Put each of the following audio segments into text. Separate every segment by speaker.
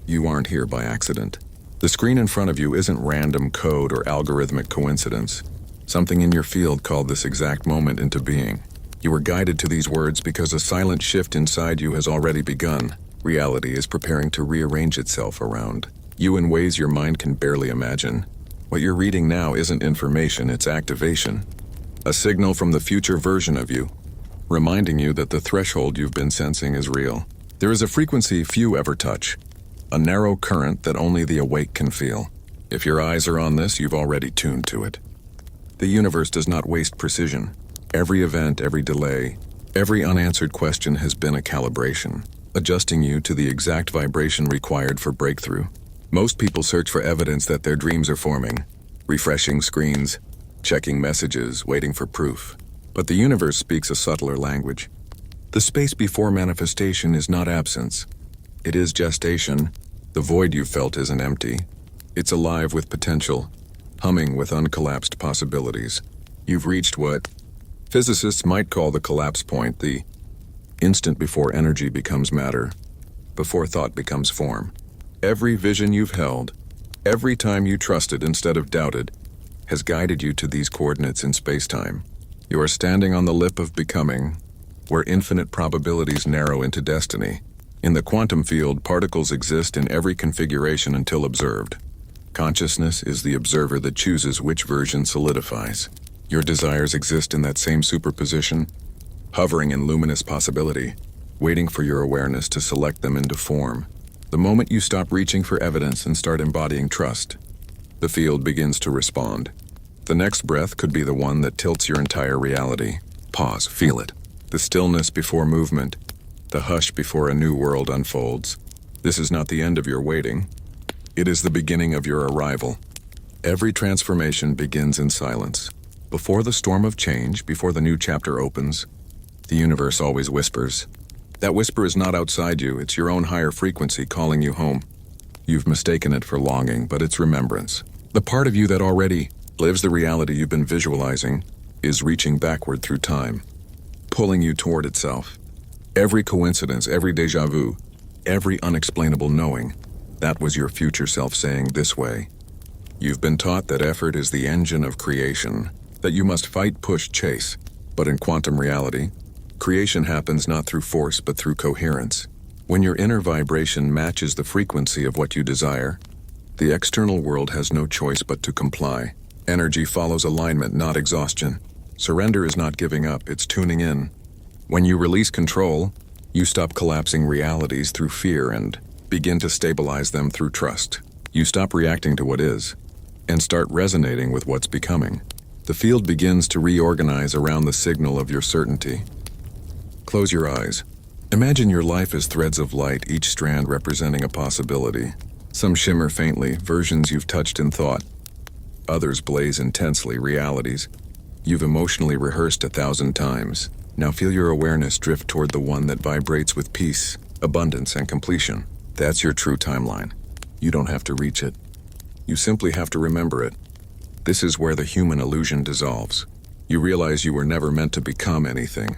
Speaker 1: You aren't here by accident. The screen in front of you isn't random code or algorithmic coincidence. Something in your field called this exact moment into being. You were guided to these words because a silent shift inside you has already begun. Reality is preparing to rearrange itself around you in ways your mind can barely imagine. What you're reading now isn't information, it's activation. A signal from the future version of you, reminding you that the threshold you've been sensing is real. There is a frequency few ever touch, a narrow current that only the awake can feel. If your eyes are on this, you've already tuned to it. The universe does not waste precision. Every event, every delay, every unanswered question has been a calibration, adjusting you to the exact vibration required for breakthrough. Most people search for evidence that their dreams are forming, refreshing screens, checking messages, waiting for proof. But the universe speaks a subtler language. The space before manifestation is not absence. It is gestation. The void you felt isn't empty. It's alive with potential, humming with uncollapsed possibilities. You've reached what physicists might call the collapse point, the instant before energy becomes matter, before thought becomes form. Every vision you've held, every time you trusted instead of doubted, has guided you to these coordinates in space-time. You are standing on the lip of becoming, where infinite probabilities narrow into destiny. In the quantum field, particles exist in every configuration until observed. Consciousness is the observer that chooses which version solidifies. Your desires exist in that same superposition, hovering in luminous possibility, waiting for your awareness to select them into form. The moment you stop reaching for evidence and start embodying trust, the field begins to respond. The next breath could be the one that tilts your entire reality. Pause, feel it. The stillness before movement, the hush before a new world unfolds. This is not the end of your waiting. It is the beginning of your arrival. Every transformation begins in silence. Before the storm of change, before the new chapter opens, the universe always whispers. That whisper is not outside you, it's your own higher frequency calling you home. You've mistaken it for longing, but it's remembrance. The part of you that already lives the reality you've been visualizing is reaching backward through time, pulling you toward itself. Every coincidence, every déjà vu, every unexplainable knowing, that was your future self saying this way. You've been taught that effort is the engine of creation, that you must fight, push, chase. But in quantum reality, creation happens not through force but through coherence. When your inner vibration matches the frequency of what you desire, the external world has no choice but to comply. Energy follows alignment, not exhaustion. Surrender is not giving up, it's tuning in. When you release control, you stop collapsing realities through fear and begin to stabilize them through trust. You stop reacting to what is and start resonating with what's becoming. The field begins to reorganize around the signal of your certainty. Close your eyes. Imagine your life as threads of light, each strand representing a possibility. Some shimmer faintly, versions you've touched in thought. Others blaze intensely, realities you've emotionally rehearsed 1,000 times. Now feel your awareness drift toward the one that vibrates with peace, abundance, and completion. That's your true timeline. You don't have to reach it. You simply have to remember it. This is where the human illusion dissolves. You realize you were never meant to become anything.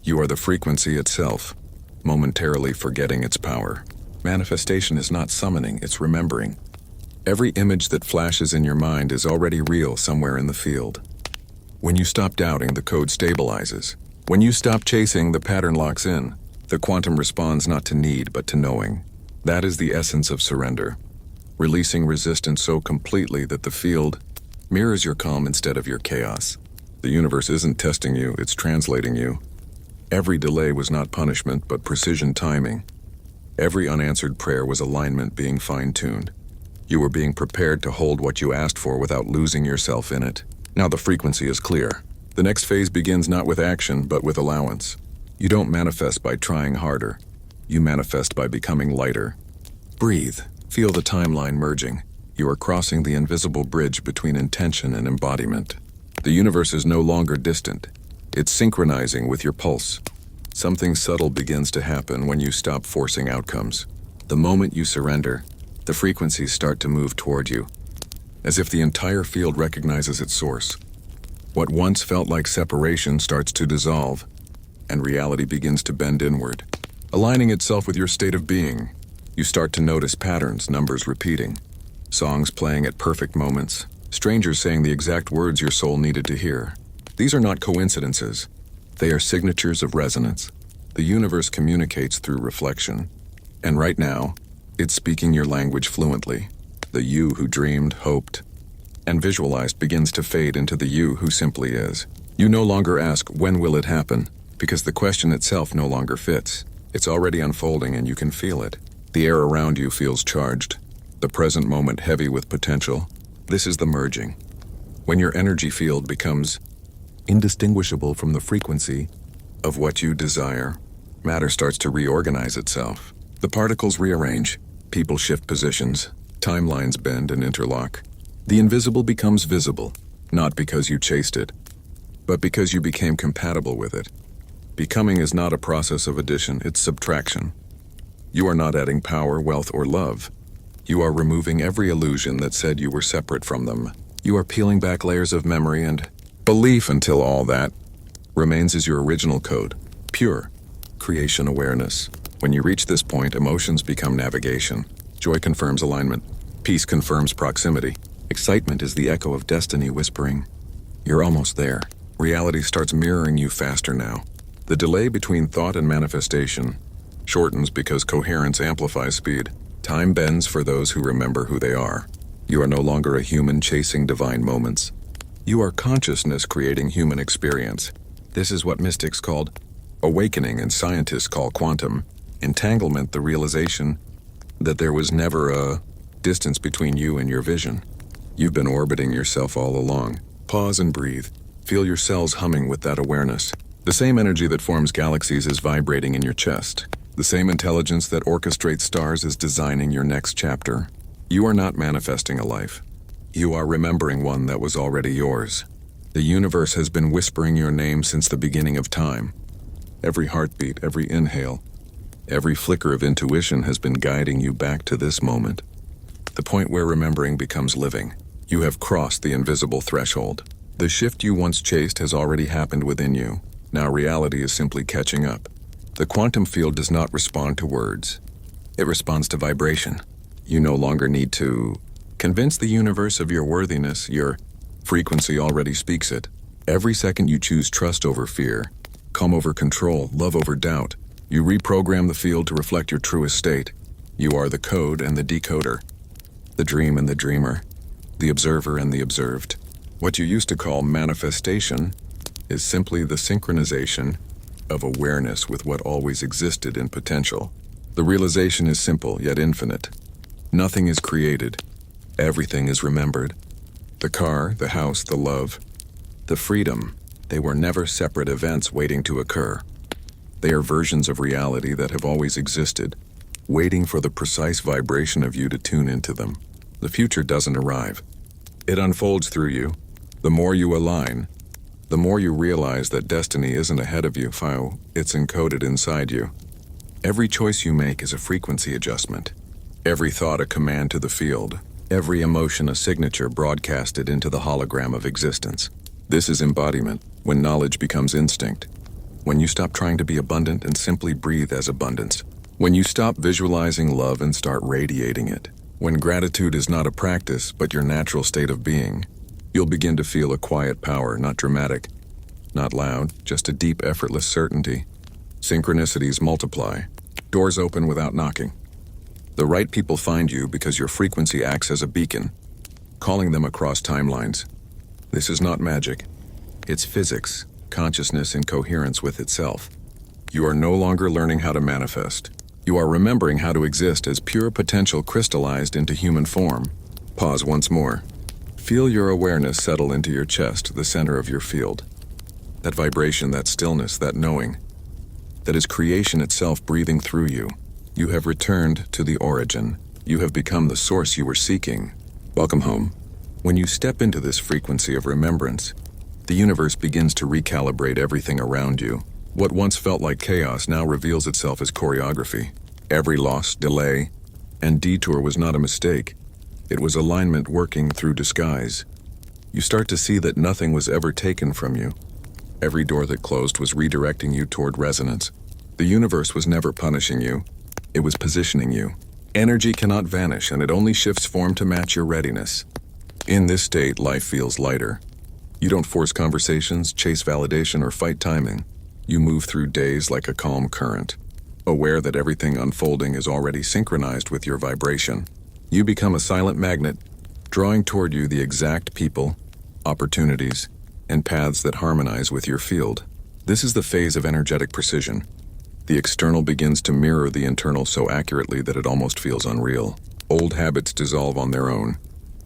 Speaker 1: You are the frequency itself, momentarily forgetting its power. Manifestation is not summoning, it's remembering. Every image that flashes in your mind is already real somewhere in the field. When you stop doubting, the code stabilizes. When you stop chasing, the pattern locks in. The quantum responds not to need, but to knowing. That is the essence of surrender. Releasing resistance so completely that the field mirrors your calm instead of your chaos. The universe isn't testing you, it's translating you. Every delay was not punishment, but precision timing. Every unanswered prayer was alignment being fine-tuned. You were being prepared to hold what you asked for without losing yourself in it. Now the frequency is clear. The next phase begins not with action, but with allowance. You don't manifest by trying harder. You manifest by becoming lighter. Breathe. Feel the timeline merging. You are crossing the invisible bridge between intention and embodiment. The universe is no longer distant. It's synchronizing with your pulse. Something subtle begins to happen when you stop forcing outcomes. The moment you surrender, the frequencies start to move toward you, as if the entire field recognizes its source. What once felt like separation starts to dissolve, and reality begins to bend inward, aligning itself with your state of being. You start to notice patterns, numbers repeating, songs playing at perfect moments, strangers saying the exact words your soul needed to hear. These are not coincidences. They are signatures of resonance. The universe communicates through reflection. And right now, it's speaking your language fluently. The you who dreamed, hoped, and visualized begins to fade into the you who simply is. You no longer ask, when will it happen? Because the question itself no longer fits. It's already unfolding and you can feel it. The air around you feels charged. The present moment heavy with potential. This is the merging. When your energy field becomes indistinguishable from the frequency of what you desire, matter starts to reorganize itself. The particles rearrange, people shift positions, timelines bend and interlock. The invisible becomes visible, not because you chased it, but because you became compatible with it. Becoming is not a process of addition, it's subtraction. You are not adding power, wealth, or love. You are removing every illusion that said you were separate from them. You are peeling back layers of memory and belief until all that remains as your original code, pure creation awareness. When you reach this point, emotions become navigation. Joy confirms alignment. Peace confirms proximity. Excitement is the echo of destiny whispering, "You're almost there." Reality starts mirroring you faster now. The delay between thought and manifestation shortens because coherence amplifies speed. Time bends for those who remember who they are. You are no longer a human chasing divine moments. You are consciousness creating human experience. This is what mystics called awakening and scientists call quantum entanglement, the realization that there was never a distance between you and your vision. You've been orbiting yourself all along. Pause and breathe. Feel your cells humming with that awareness. The same energy that forms galaxies is vibrating in your chest. The same intelligence that orchestrates stars is designing your next chapter. You are not manifesting a life. You are remembering one that was already yours. The universe has been whispering your name since the beginning of time. Every heartbeat, every inhale, every flicker of intuition has been guiding you back to this moment. The point where remembering becomes living. You have crossed the invisible threshold. The shift you once chased has already happened within you. Now reality is simply catching up. The quantum field does not respond to words. It responds to vibration. You no longer need to convince the universe of your worthiness. Your frequency already speaks it. Every second you choose trust over fear, calm over control, love over doubt, you reprogram the field to reflect your truest state. You are the code and the decoder, the dream and the dreamer, the observer and the observed. What you used to call manifestation is simply the synchronization of awareness with what always existed in potential. The realization is simple yet infinite. Nothing is created. Everything is remembered. The car, the house, the love, the freedom, they were never separate events waiting to occur. They are versions of reality that have always existed, waiting for the precise vibration of you to tune into them. The future doesn't arrive. It unfolds through you. The more you align, the more you realize that destiny isn't ahead of you, it's encoded inside you. Every choice you make is a frequency adjustment. Every thought a command to the field. Every emotion a signature broadcasted into the hologram of existence. This is embodiment, when knowledge becomes instinct. When you stop trying to be abundant and simply breathe as abundance. When you stop visualizing love and start radiating it. When gratitude is not a practice, but your natural state of being. You'll begin to feel a quiet power, not dramatic, not loud, just a deep, effortless certainty. Synchronicities multiply. Doors open without knocking. The right people find you because your frequency acts as a beacon, calling them across timelines. This is not magic. It's physics, consciousness in coherence with itself. You are no longer learning how to manifest. You are remembering how to exist as pure potential crystallized into human form. Pause once more. Feel your awareness settle into your chest, the center of your field. That vibration, that stillness, that knowing. That is creation itself breathing through you. You have returned to the origin. You have become the source you were seeking. Welcome home. When you step into this frequency of remembrance, the universe begins to recalibrate everything around you. What once felt like chaos now reveals itself as choreography. Every loss, delay, and detour was not a mistake. It was alignment working through disguise. You start to see that nothing was ever taken from you. Every door that closed was redirecting you toward resonance. The universe was never punishing you. It was positioning you. Energy cannot vanish, and it only shifts form to match your readiness. In this state, life feels lighter. You don't force conversations, chase validation, or fight timing. You move through days like a calm current, aware that everything unfolding is already synchronized with your vibration. You become a silent magnet, drawing toward you the exact people, opportunities, and paths that harmonize with your field. This is the phase of energetic precision. The external begins to mirror the internal so accurately that it almost feels unreal. Old habits dissolve on their own.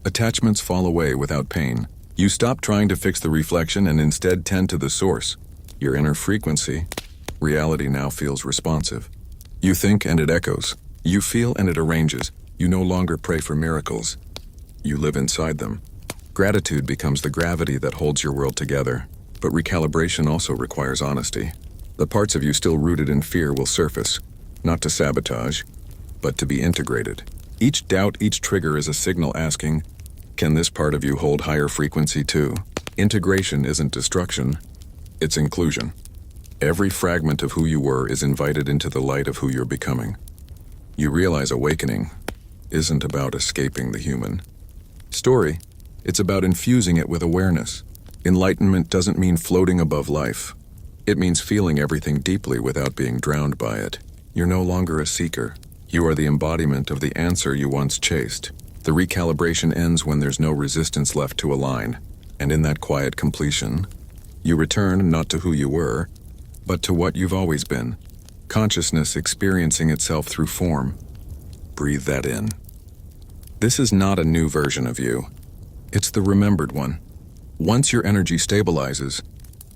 Speaker 1: Attachments fall away without pain. You stop trying to fix the reflection and instead tend to the source, your inner frequency. Reality now feels responsive. You think and it echoes. You feel and it arranges. You no longer pray for miracles. You live inside them. Gratitude becomes the gravity that holds your world together. But recalibration also requires honesty. The parts of you still rooted in fear will surface, not to sabotage, but to be integrated. Each doubt, each trigger is a signal asking, can this part of you hold higher frequency too? Integration isn't destruction, it's inclusion. Every fragment of who you were is invited into the light of who you're becoming. You realize awakening isn't about escaping the human story, it's about infusing it with awareness. Enlightenment doesn't mean floating above life. It means feeling everything deeply without being drowned by it. You're no longer a seeker. You are the embodiment of the answer you once chased. The recalibration ends when there's no resistance left to align, and in that quiet completion, you return not to who you were, but to what you've always been. Consciousness experiencing itself through form. Breathe that in. This is not a new version of you. It's the remembered one. Once your energy stabilizes,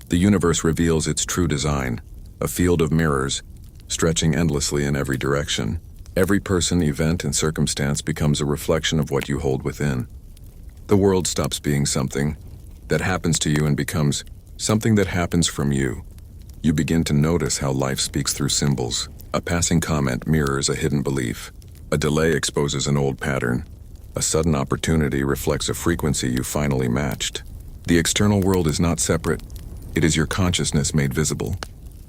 Speaker 1: the universe reveals its true design, a field of mirrors, stretching endlessly in every direction. Every person, event, and circumstance becomes a reflection of what you hold within. The world stops being something that happens to you and becomes something that happens from you. You begin to notice how life speaks through symbols. A passing comment mirrors a hidden belief. A delay exposes an old pattern. A sudden opportunity reflects a frequency you finally matched. The external world is not separate. It is your consciousness made visible.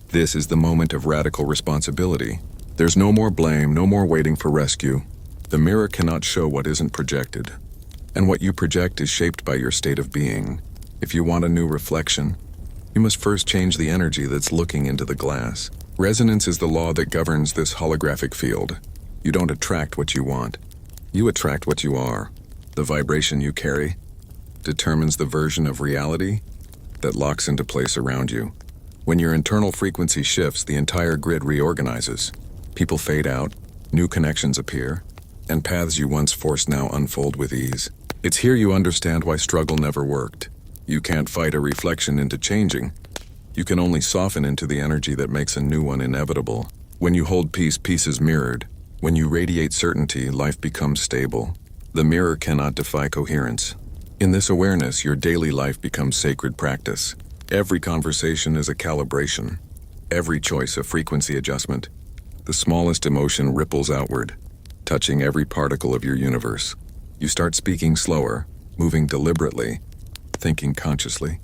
Speaker 1: This is the moment of radical responsibility. There's no more blame, no more waiting for rescue. The mirror cannot show what isn't projected. And what you project is shaped by your state of being. If you want a new reflection, you must first change the energy that's looking into the glass. Resonance is the law that governs this holographic field. You don't attract what you want. You attract what you are. The vibration you carry determines the version of reality that locks into place around you. When your internal frequency shifts, the entire grid reorganizes. People fade out, new connections appear, and paths you once forced now unfold with ease. It's here you understand why struggle never worked. You can't fight a reflection into changing. You can only soften into the energy that makes a new one inevitable. When you hold peace, peace is mirrored. When you radiate certainty, life becomes stable. The mirror cannot defy coherence. In this awareness, your daily life becomes sacred practice. Every conversation is a calibration. Every choice a frequency adjustment. The smallest emotion ripples outward, touching every particle of your universe. You start speaking slower, moving deliberately, thinking consciously,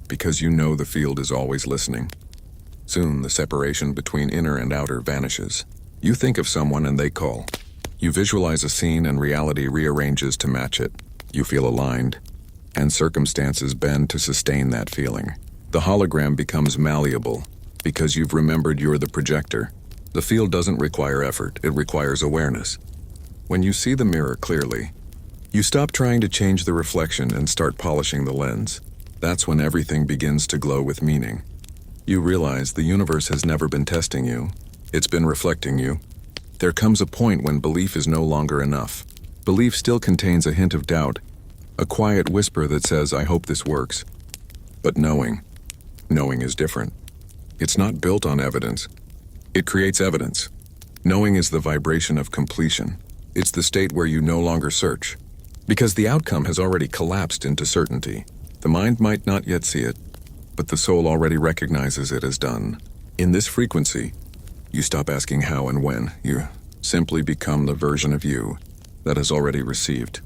Speaker 1: because you know the field is always listening. Soon, the separation between inner and outer vanishes. You think of someone and they call. You visualize a scene and reality rearranges to match it. You feel aligned, and circumstances bend to sustain that feeling. The hologram becomes malleable because you've remembered you're the projector. The field doesn't require effort, it requires awareness. When you see the mirror clearly, you stop trying to change the reflection and start polishing the lens. That's when everything begins to glow with meaning. You realize the universe has never been testing you, it's been reflecting you. There comes a point when belief is no longer enough. Belief still contains a hint of doubt, a quiet whisper that says, I hope this works. But knowing is different. It's not built on evidence. It creates evidence. Knowing is the vibration of completion. It's the state where you no longer search, because the outcome has already collapsed into certainty. The mind might not yet see it, but the soul already recognizes it as done. In this frequency, you stop asking how and when. You simply become the version of you that has already received.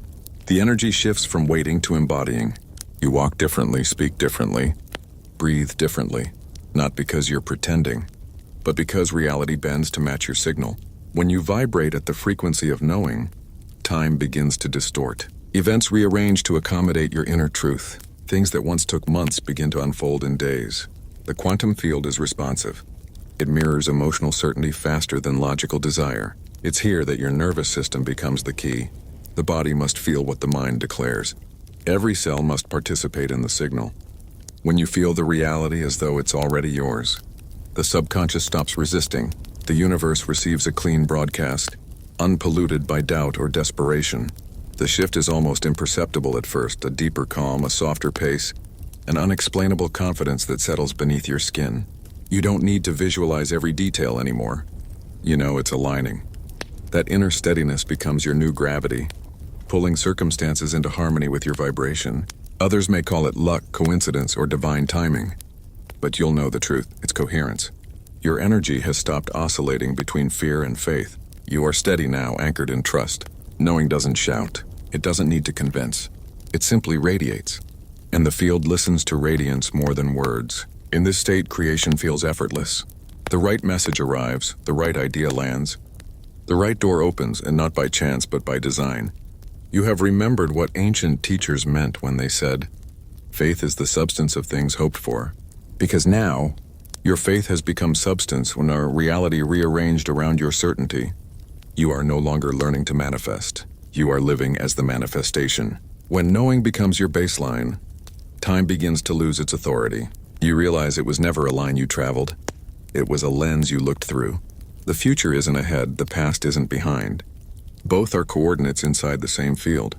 Speaker 1: The energy shifts from waiting to embodying. You walk differently, speak differently, breathe differently, not because you're pretending, but because reality bends to match your signal. When you vibrate at the frequency of knowing, time begins to distort. Events rearrange to accommodate your inner truth. Things that once took months begin to unfold in days. The quantum field is responsive. It mirrors emotional certainty faster than logical desire. It's here that your nervous system becomes the key. The body must feel what the mind declares. Every cell must participate in the signal. When you feel the reality as though it's already yours, the subconscious stops resisting. The universe receives a clean broadcast, unpolluted by doubt or desperation. The shift is almost imperceptible at first, a deeper calm, a softer pace, an unexplainable confidence that settles beneath your skin. You don't need to visualize every detail anymore. You know it's aligning. That inner steadiness becomes your new gravity, pulling circumstances into harmony with your vibration. Others may call it luck, coincidence, or divine timing. But you'll know the truth, it's coherence. Your energy has stopped oscillating between fear and faith. You are steady now, anchored in trust. Knowing doesn't shout. It doesn't need to convince. It simply radiates. And the field listens to radiance more than words. In this state, creation feels effortless. The right message arrives, the right idea lands. The right door opens, and not by chance, but by design. You have remembered what ancient teachers meant when they said, "Faith is the substance of things hoped for." Because now, your faith has become substance when our reality rearranged around your certainty. You are no longer learning to manifest. You are living as the manifestation. When knowing becomes your baseline, time begins to lose its authority. You realize it was never a line you traveled. It was a lens you looked through. The future isn't ahead, the past isn't behind. Both are coordinates inside the same field,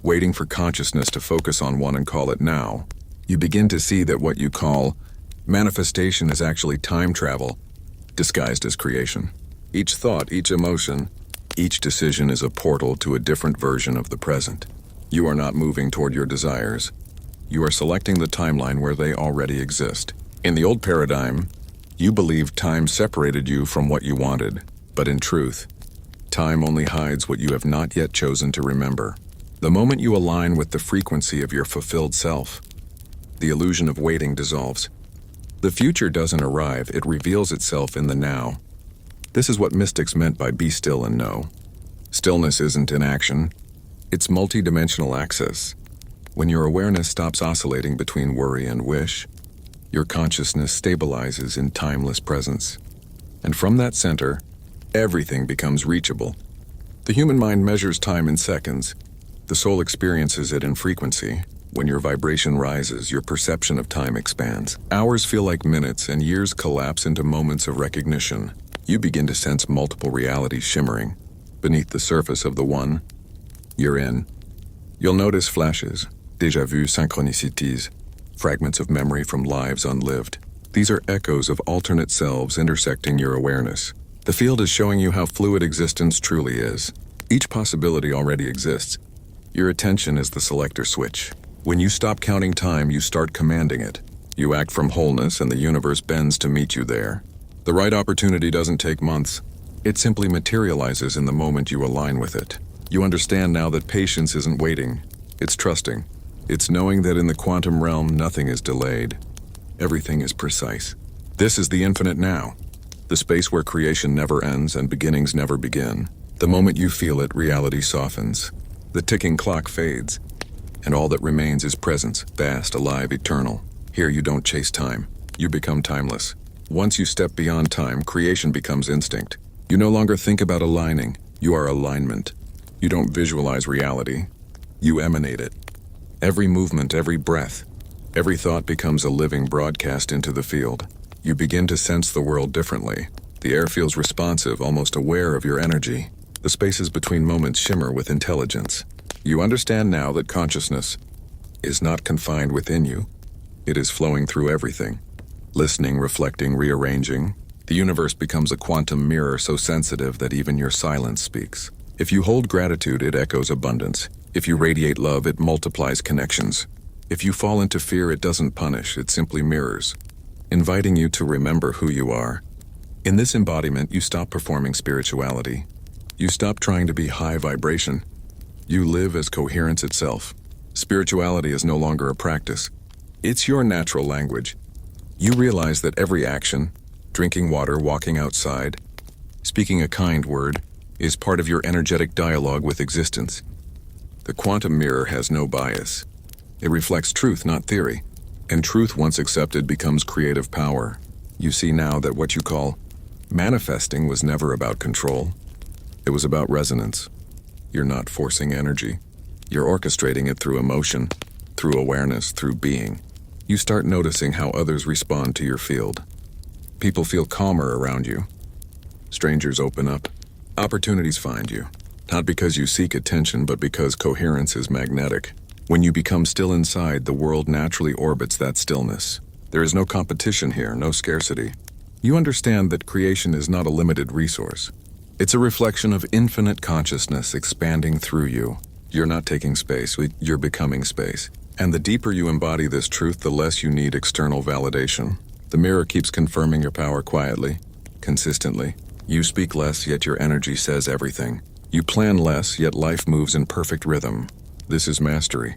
Speaker 1: waiting for consciousness to focus on one and call it now. You begin to see that what you call manifestation is actually time travel, disguised as creation. Each thought, each emotion, each decision is a portal to a different version of the present. You are not moving toward your desires. You are selecting the timeline where they already exist. In the old paradigm, you believed time separated you from what you wanted, but in truth, time only hides what you have not yet chosen to remember. The moment you align with the frequency of your fulfilled self, the illusion of waiting dissolves. The future doesn't arrive, it reveals itself in the now. This is what mystics meant by be still and know. Stillness isn't inaction, it's multidimensional access. When your awareness stops oscillating between worry and wish, your consciousness stabilizes in timeless presence. And from that center, everything becomes reachable. The human mind measures time in seconds. The soul experiences it in frequency. When your vibration rises, your perception of time expands. Hours feel like minutes, and years collapse into moments of recognition. You begin to sense multiple realities shimmering beneath the surface of the one you're in. You'll notice flashes, déjà vu synchronicities, fragments of memory from lives unlived. These are echoes of alternate selves intersecting your awareness. The field is showing you how fluid existence truly is. Each possibility already exists. Your attention is the selector switch. When you stop counting time, you start commanding it. You act from wholeness, and the universe bends to meet you there. The right opportunity doesn't take months. It simply materializes in the moment you align with it. You understand now that patience isn't waiting. It's trusting. It's knowing that in the quantum realm, nothing is delayed. Everything is precise. This is the infinite now. The space where creation never ends and beginnings never begin. The moment you feel it, reality softens. The ticking clock fades, and all that remains is presence, vast, alive, eternal. Here you don't chase time. You become timeless. Once you step beyond time, creation becomes instinct. You no longer think about aligning. You are alignment. You don't visualize reality. You emanate it. Every movement, every breath, every thought becomes a living broadcast into the field. You begin to sense the world differently. The air feels responsive, almost aware of your energy. The spaces between moments shimmer with intelligence. You understand now that consciousness is not confined within you. It is flowing through everything. Listening, reflecting, rearranging. The universe becomes a quantum mirror so sensitive that even your silence speaks. If you hold gratitude, it echoes abundance. If you radiate love, it multiplies connections. If you fall into fear, it doesn't punish, it simply mirrors, inviting you to remember who you are. In this embodiment, you stop performing spirituality. You stop trying to be high vibration. You live as coherence itself. Spirituality is no longer a practice. It's your natural language. You realize that every action, drinking water, walking outside, Speaking a kind word is part of your energetic dialogue with existence. The quantum mirror has no bias. It reflects truth, not theory. And truth, once accepted, becomes creative power. You see now that what you call manifesting was never about control. It was about resonance. You're not forcing energy. You're orchestrating it through emotion, through awareness, through being. You start noticing how others respond to your field. People feel calmer around you. Strangers open up. Opportunities find you. Not because you seek attention, but because coherence is magnetic. When you become still inside, the world naturally orbits that stillness. There is no competition here, no scarcity. You understand that creation is not a limited resource. It's a reflection of infinite consciousness expanding through you. You're not taking space, you're becoming space. And the deeper you embody this truth, the less you need external validation. The mirror keeps confirming your power quietly, consistently. You speak less, yet your energy says everything. You plan less, yet life moves in perfect rhythm. This is mastery.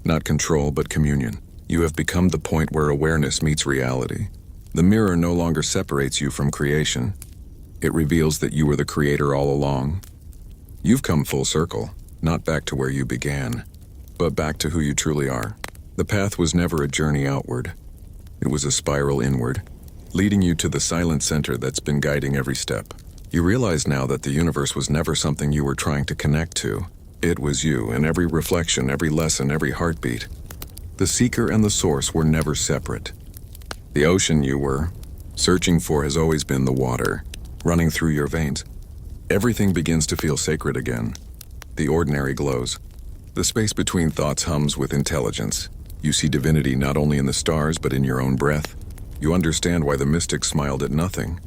Speaker 1: Not control, but communion. You have become the point where awareness meets reality. The mirror no longer separates you from creation. It reveals that you were the creator all along. You've come full circle, not back to where you began, but back to who you truly are. The path was never a journey outward. It was a spiral inward, leading you to the silent center that's been guiding every step. You realize now that the universe was never something you were trying to connect to. It was you, in every reflection, every lesson, every heartbeat. The seeker and the source were never separate. The ocean you were searching for has always been the water, running through your veins. Everything begins to feel sacred again. The ordinary glows. The space between thoughts hums with intelligence. You see divinity not only in the stars, but in your own breath. You understand why the mystics smiled at nothing.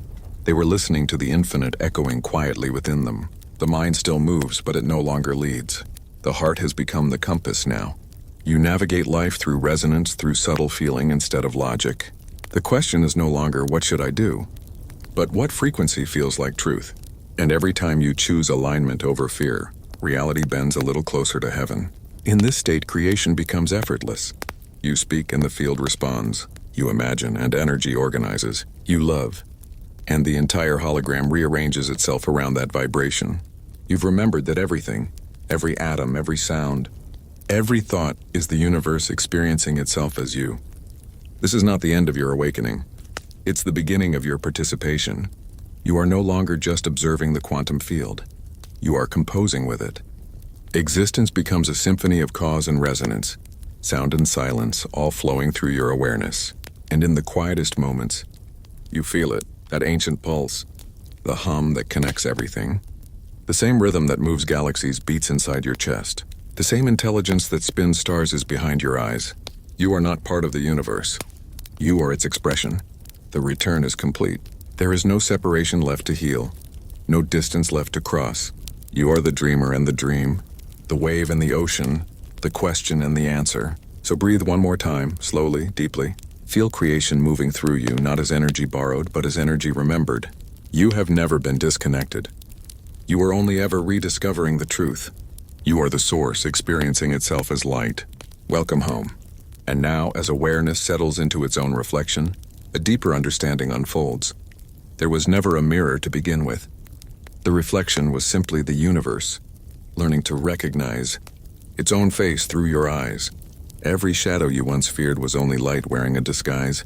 Speaker 1: They were listening to the infinite echoing quietly within them. The mind still moves, but it no longer leads. The heart has become the compass now. You navigate life through resonance, through subtle feeling instead of logic. The question is no longer, what should I do? But what frequency feels like truth? And every time you choose alignment over fear, reality bends a little closer to heaven. In this state, creation becomes effortless. You speak and the field responds. You imagine and energy organizes. You love, and the entire hologram rearranges itself around that vibration. You've remembered that everything, every atom, every sound, every thought is the universe experiencing itself as you. This is not the end of your awakening. It's the beginning of your participation. You are no longer just observing the quantum field. You are composing with it. Existence becomes a symphony of cause and resonance, sound and silence, all flowing through your awareness. And in the quietest moments, you feel it, that ancient pulse, the hum that connects everything. The same rhythm that moves galaxies beats inside your chest. The same intelligence that spins stars is behind your eyes. You are not part of the universe. You are its expression. The return is complete. There is no separation left to heal, no distance left to cross. You are the dreamer and the dream, the wave and the ocean, the question and the answer. So breathe one more time, slowly, deeply. Feel creation moving through you, not as energy borrowed, but as energy remembered. You have never been disconnected. You are only ever rediscovering the truth. You are the source experiencing itself as light. Welcome home. And now, as awareness settles into its own reflection, a deeper understanding unfolds. There was never a mirror to begin with. The reflection was simply the universe, learning to recognize its own face through your eyes. Every shadow you once feared was only light wearing a disguise,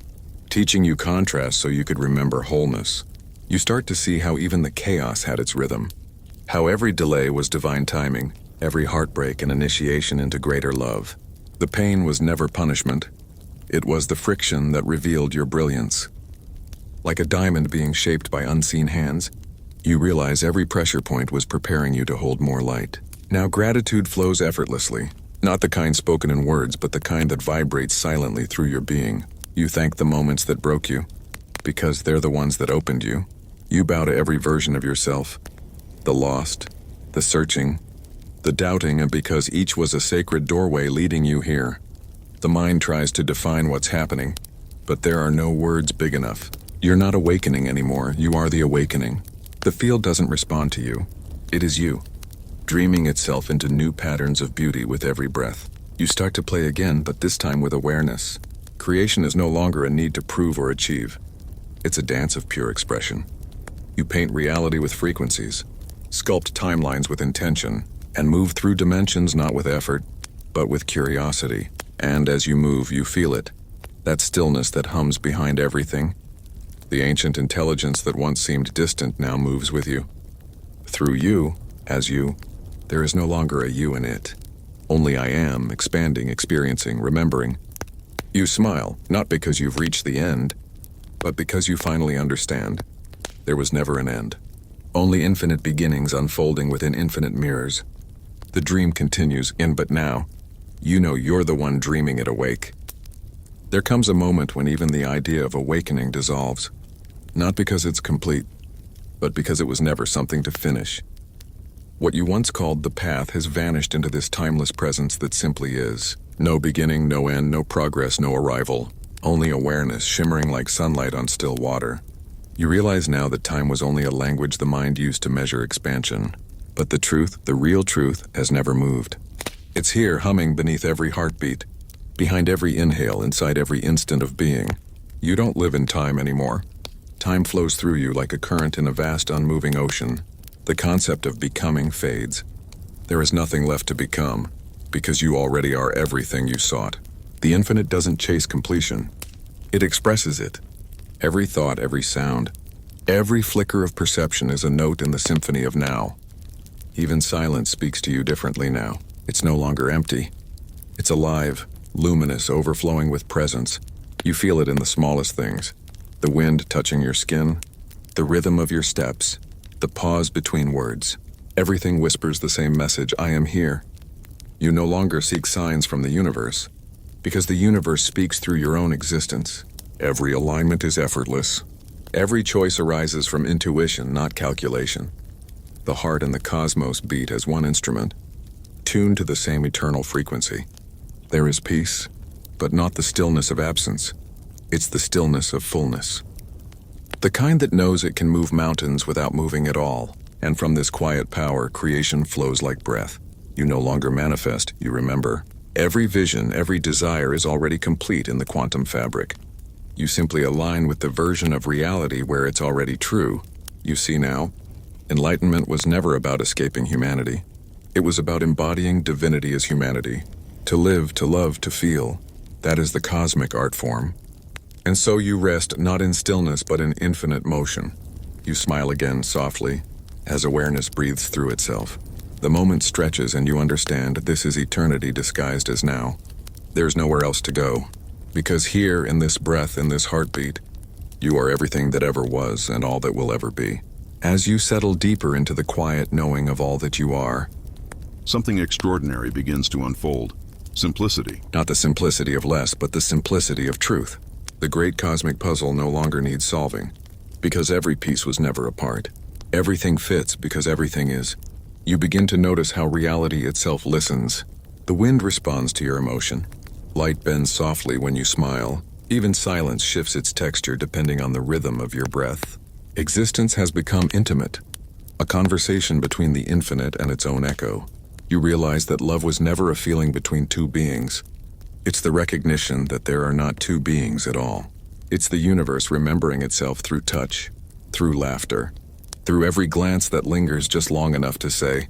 Speaker 1: teaching you contrast so you could remember wholeness. You start to see how even the chaos had its rhythm, how every delay was divine timing, every heartbreak an initiation into greater love. The pain was never punishment. It was the friction that revealed your brilliance. Like a diamond being shaped by unseen hands, you realize every pressure point was preparing you to hold more light. Now gratitude flows effortlessly, not the kind spoken in words, but the kind that vibrates silently through your being. You thank the moments that broke you, because they're the ones that opened you. You bow to every version of yourself, the lost, the searching, the doubting, and because each was a sacred doorway leading you here. The mind tries to define what's happening, but there are no words big enough. You're not awakening anymore, you are the awakening. The field doesn't respond to you. It is you, dreaming itself into new patterns of beauty with every breath. You start to play again, but this time with awareness. Creation is no longer a need to prove or achieve. It's a dance of pure expression. You paint reality with frequencies, sculpt timelines with intention, and move through dimensions not with effort, but with curiosity. And as you move, you feel it. That stillness that hums behind everything. The ancient intelligence that once seemed distant now moves with you. Through you, as you, there is no longer a you in it. Only I am, expanding, experiencing, remembering. You smile, not because you've reached the end, but because you finally understand. There was never an end. Only infinite beginnings unfolding within infinite mirrors. The dream continues in but now. You know you're the one dreaming it awake. There comes a moment when even the idea of awakening dissolves. Not because it's complete, but because it was never something to finish. What you once called the path has vanished into this timeless presence that simply is. No beginning, no end, no progress, no arrival. Only awareness shimmering like sunlight on still water. You realize now that time was only a language the mind used to measure expansion. But the truth, the real truth, has never moved. It's here humming beneath every heartbeat, behind every inhale, inside every instant of being. You don't live in time anymore. Time flows through you like a current in a vast unmoving ocean. The concept of becoming fades. There is nothing left to become, because you already are everything you sought. The infinite doesn't chase completion. It expresses it. Every thought, every sound, every flicker of perception is a note in the symphony of now. Even silence speaks to you differently now. It's no longer empty. It's alive, luminous, overflowing with presence. You feel it in the smallest things. The wind touching your skin, the rhythm of your steps, the pause between words. Everything whispers the same message, I am here. You no longer seek signs from the universe, because the universe speaks through your own existence. Every alignment is effortless. Every choice arises from intuition, not calculation. The heart and the cosmos beat as one instrument, tuned to the same eternal frequency. There is peace, but not the stillness of absence. It's the stillness of fullness. The kind that knows it can move mountains without moving at all. And from this quiet power, creation flows like breath. You no longer manifest, you remember. Every vision, every desire is already complete in the quantum fabric. You simply align with the version of reality where it's already true. You see now, enlightenment was never about escaping humanity. It was about embodying divinity as humanity. To live, to love, to feel. That is the cosmic art form. And so you rest not in stillness but in infinite motion. You smile again softly, as awareness breathes through itself. The moment stretches and you understand this is eternity disguised as now. There's nowhere else to go. Because here, in this breath, in this heartbeat, you are everything that ever was and all that will ever be. As you settle deeper into the quiet knowing of all that you are,
Speaker 2: something extraordinary begins to unfold. Simplicity.
Speaker 1: Not the simplicity of less, but the simplicity of truth. The great cosmic puzzle no longer needs solving, because every piece was never apart. Everything fits because everything is. You begin to notice how reality itself listens. The wind responds to your emotion. Light bends softly when you smile. Even silence shifts its texture depending on the rhythm of your breath. Existence has become intimate, a conversation between the infinite and its own echo. You realize that love was never a feeling between two beings. It's the recognition that there are not two beings at all. It's the universe remembering itself through touch, through laughter, through every glance that lingers just long enough to say,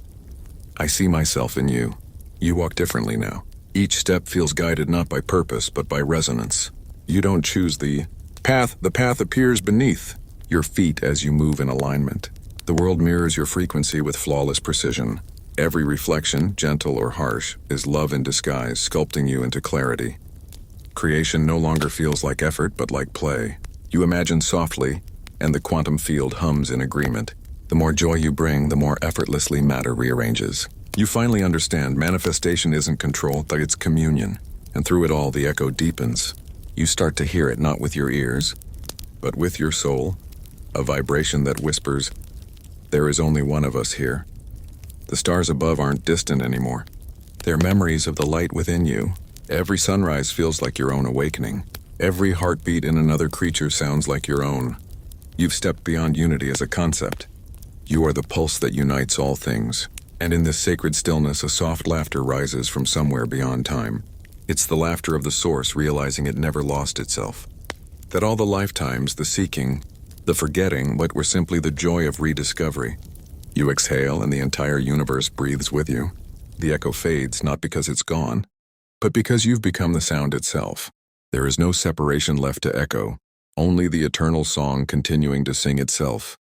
Speaker 1: I see myself in you. You walk differently now. Each step feels guided not by purpose, but by resonance. You don't choose the path appears beneath your feet as you move in alignment. The world mirrors your frequency with flawless precision. Every reflection, gentle or harsh, is love in disguise, sculpting you into clarity. Creation no longer feels like effort, but like play. You imagine softly, and the quantum field hums in agreement. The more joy you bring, the more effortlessly matter rearranges. You finally understand manifestation isn't control, but it's communion. And through it all, the echo deepens. You start to hear it not with your ears, but with your soul. A vibration that whispers, there is only one of us here. The stars above aren't distant anymore. They're memories of the light within you. Every sunrise feels like your own awakening. Every heartbeat in another creature sounds like your own. You've stepped beyond unity as a concept. You are the pulse that unites all things. And in this sacred stillness, a soft laughter rises from somewhere beyond time. It's the laughter of the source realizing it never lost itself. That all the lifetimes, the seeking, The forgetting what were simply the joy of rediscovery. You exhale and the entire universe breathes with you. The echo fades not because it's gone, but because you've become the sound itself. There is no separation left to echo, only the eternal song continuing to sing itself.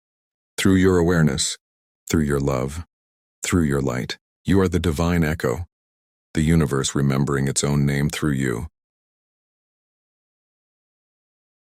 Speaker 1: Through your awareness, through your love, through your light, you are the divine echo, the universe remembering its own name through you.